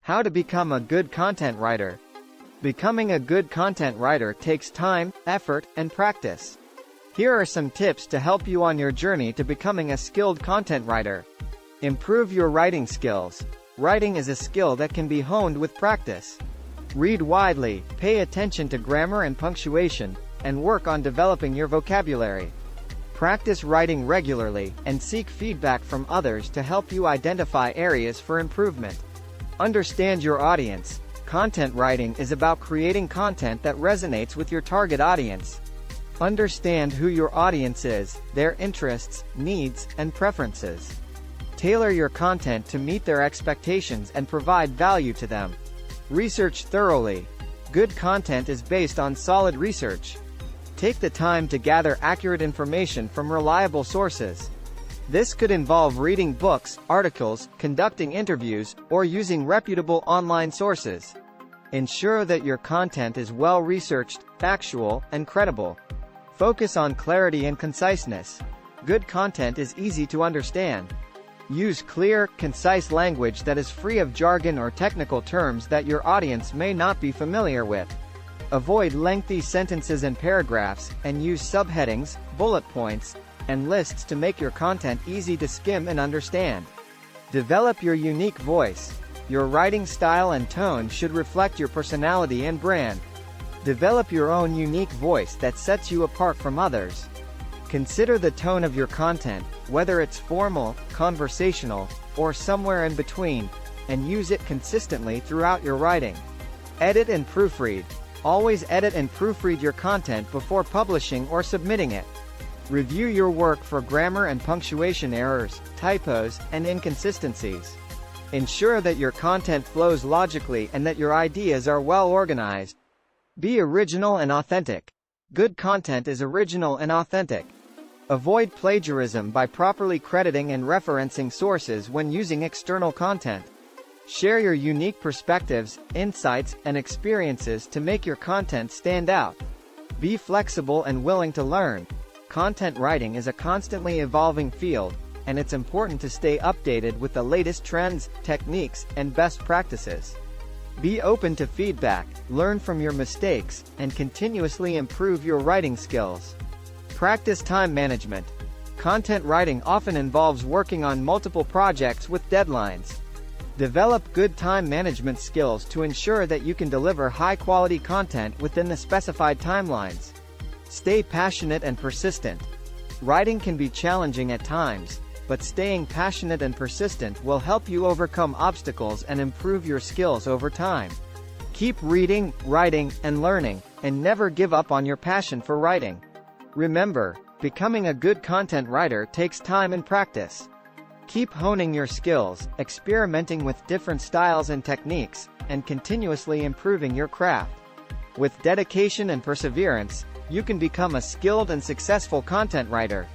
How to become a good content writer. Becoming a good content writer takes time, effort, and practice. Here are some tips to help you on your journey to becoming a skilled content writer. Improve your writing skills. Writing is a skill that can be honed with practice. Read widely, pay attention to grammar and punctuation, and work on developing your vocabulary. Practice writing regularly, and seek feedback from others to help you identify areas for improvement. Understand your audience. Content writing is about creating content that resonates with your target audience. Understand who your audience is, their interests, needs, and preferences. Tailor your content to meet their expectations and provide value to them. Research thoroughly. Good content is based on solid research. Take the time to gather accurate information from reliable sources. This could involve reading books, articles, conducting interviews, or using reputable online sources. Ensure that your content is well-researched, factual, and credible. Focus on clarity and conciseness. Good content is easy to understand. Use clear, concise language that is free of jargon or technical terms that your audience may not be familiar with. Avoid lengthy sentences and paragraphs, and use subheadings, bullet points, and lists to make your content easy to skim and understand. Develop your unique voice. Your writing style and tone should reflect your personality and brand. Develop your own unique voice that sets you apart from others. Consider the tone of your content, whether it's formal, conversational, or somewhere in between, and use it consistently throughout your writing. Edit and proofread. Always edit and proofread your content before publishing or submitting it. Review your work for grammar and punctuation errors, typos, and inconsistencies. Ensure that your content flows logically and that your ideas are well organized. Be original and authentic. Good content is original and authentic. Avoid plagiarism by properly crediting and referencing sources when using external content. Share your unique perspectives, insights, and experiences to make your content stand out. Be flexible and willing to learn. Content writing is a constantly evolving field, and it's important to stay updated with the latest trends, techniques, and best practices. Be open to feedback, learn from your mistakes, and continuously improve your writing skills. Practice time management. Content writing often involves working on multiple projects with deadlines. Develop good time management skills to ensure that you can deliver high-quality content within the specified timelines. Stay passionate and persistent. Writing can be challenging at times, but staying passionate and persistent will help you overcome obstacles and improve your skills over time. Keep reading, writing, and learning, and never give up on your passion for writing. Remember, becoming a good content writer takes time and practice. Keep honing your skills, experimenting with different styles and techniques, and continuously improving your craft. With dedication and perseverance, you can become a skilled and successful content writer.